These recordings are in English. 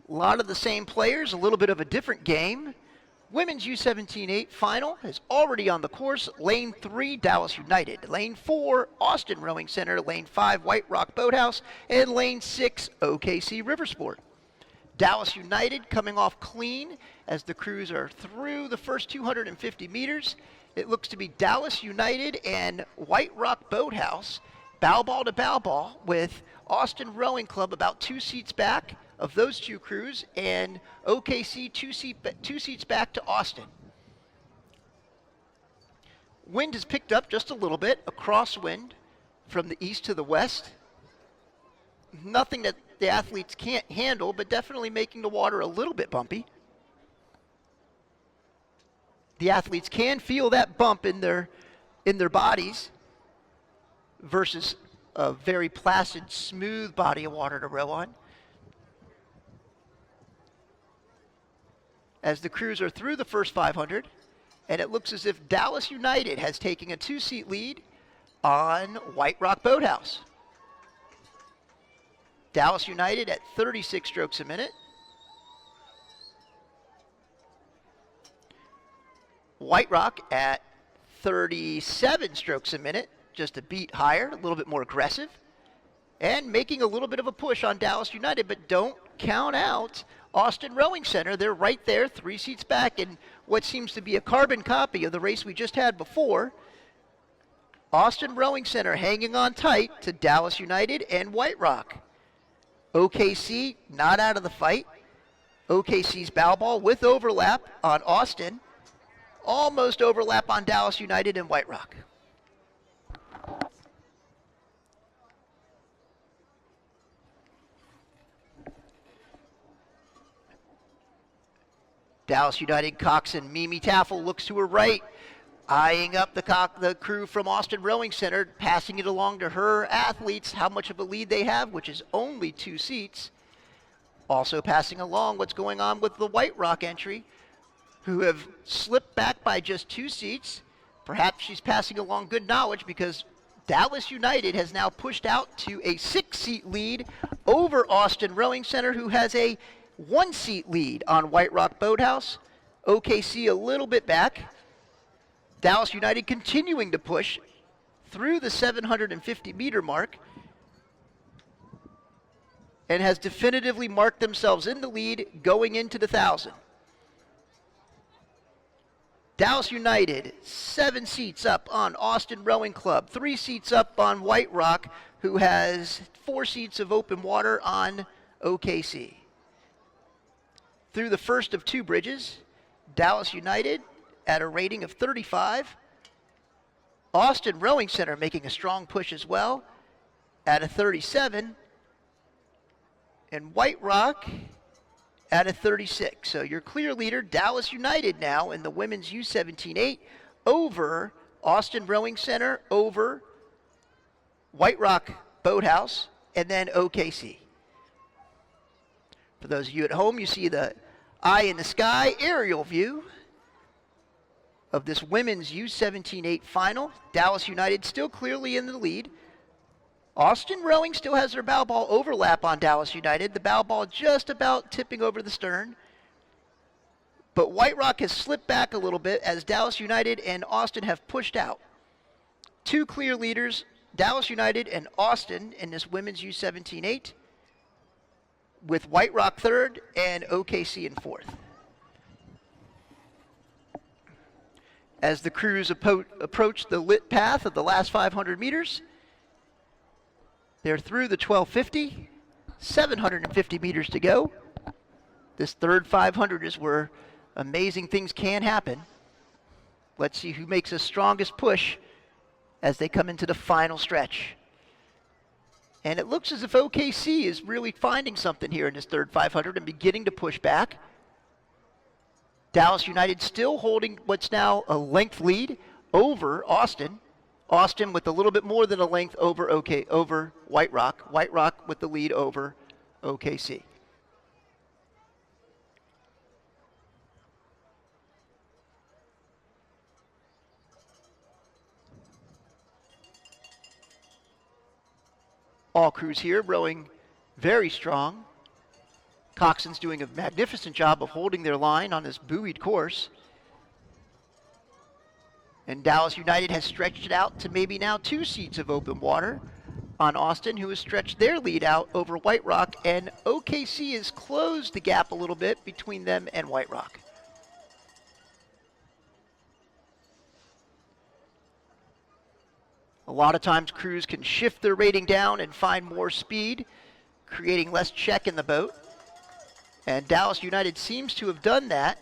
A lot of the same players, a little bit of a different game. Women's U17-8 final is already on the course. Lane 3, Dallas United. Lane 4, Austin Rowing Center. Lane 5, White Rock Boathouse. And Lane 6, OKC Riversport. Dallas United coming off clean as the crews are through the first 250 meters. It looks to be Dallas United and White Rock Boathouse, bow ball to bow ball, with Austin Rowing Club about 2 seats back of those two crews, and OKC two seats back to Austin. Wind has picked up just a little bit, a crosswind from the east to the west. Nothing that the athletes can't handle, but definitely making the water a little bit bumpy. The athletes can feel that bump in their bodies versus a very placid, smooth body of water to row on. As the crews are through the first 500, and it looks as if Dallas United has taken a 2-seat lead on White Rock Boathouse. Dallas United at 36 strokes a minute. White Rock at 37 strokes a minute, just a beat higher, a little bit more aggressive, and making a little bit of a push on Dallas United, but don't count out Austin Rowing Center. They're right there, 3 seats back in what seems to be a carbon copy of the race we just had before. Austin Rowing Center hanging on tight to Dallas United and White Rock. OKC not out of the fight. OKC's bow ball with overlap on Austin. Almost overlap on Dallas United and White Rock. Dallas United coxswain Mimi Taffel looks to her right, eyeing up the crew from Austin Rowing Center, passing it along to her athletes, how much of a lead they have, which is only 2 seats. Also passing along what's going on with the White Rock entry, who have slipped back by just 2 seats. Perhaps she's passing along good knowledge because Dallas United has now pushed out to a 6-seat lead over Austin Rowing Center, who has a 1-seat lead on White Rock Boathouse. OKC a little bit back. Dallas United continuing to push through the 750-meter mark and has definitively marked themselves in the lead going into the 1,000. Dallas United, 7 seats up on Austin Rowing Club, 3 seats up on White Rock, who has 4 seats of open water on OKC. Through the first of 2 bridges, Dallas United at a rating of 35. Austin Rowing Center making a strong push as well at a 37. And White Rock at a 36. So your clear leader, Dallas United now in the women's U17-8 over Austin Rowing Center, over White Rock Boathouse, and then OKC. For those of you at home, you see the eye in the sky aerial view of this women's U17-8 final. Dallas United still clearly in the lead. Austin Rowing still has their bow ball overlap on Dallas United. The bow ball just about tipping over the stern. But White Rock has slipped back a little bit as Dallas United and Austin have pushed out. 2 clear leaders, Dallas United and Austin in this women's U17-8, with White Rock 3rd and OKC in 4th. As the crews approach the lit path of the last 500 meters, they're through the 1250, 750 meters to go. This third 500 is where amazing things can happen. Let's see who makes the strongest push as they come into the final stretch. And it looks as if OKC is really finding something here in this third 500 and beginning to push back. Dallas United still holding what's now a length lead over Austin. Austin with a little bit more than a length over White Rock. White Rock with the lead over OKC. All crews here rowing very strong. Coxswain's doing a magnificent job of holding their line on this buoyed course. And Dallas United has stretched it out to maybe now 2 seats of open water on Austin, who has stretched their lead out over White Rock, and OKC has closed the gap a little bit between them and White Rock. A lot of times crews can shift their rating down and find more speed, creating less check in the boat. And Dallas United seems to have done that,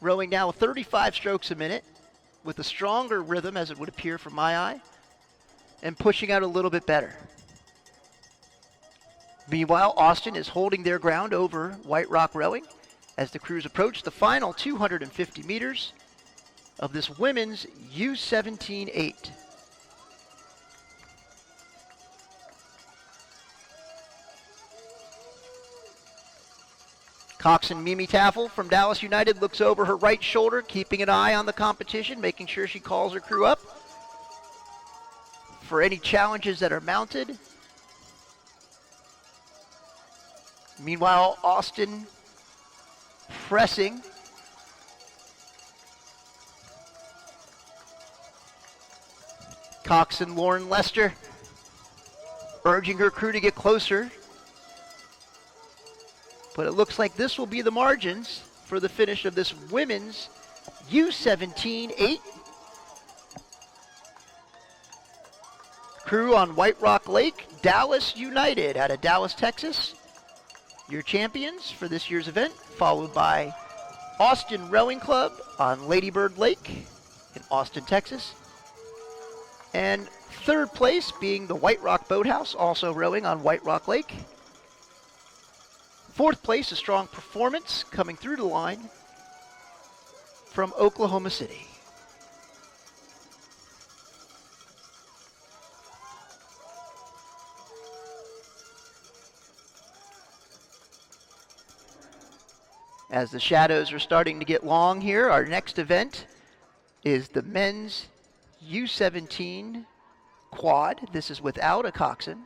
rowing now 35 strokes a minute with a stronger rhythm, as it would appear from my eye, and pushing out a little bit better. Meanwhile, Austin is holding their ground over White Rock Rowing as the crews approach the final 250 meters of this women's U17 8. Coxswain Mimi Taffel from Dallas United looks over her right shoulder, keeping an eye on the competition, making sure she calls her crew up for any challenges that are mounted. Meanwhile, Austin pressing. Coxswain Lauren Lester urging her crew to get closer. But it looks like this will be the margins for the finish of this women's U17 8. Crew on White Rock Lake, Dallas United out of Dallas, Texas. Your champions for this year's event, followed by Austin Rowing Club on Lady Bird Lake in Austin, Texas. And third place being the White Rock Boathouse, also rowing on White Rock Lake. Fourth place, a strong performance coming through the line from Oklahoma City. As the shadows are starting to get long here, our next event is the men's U17 quad. This is without a coxswain.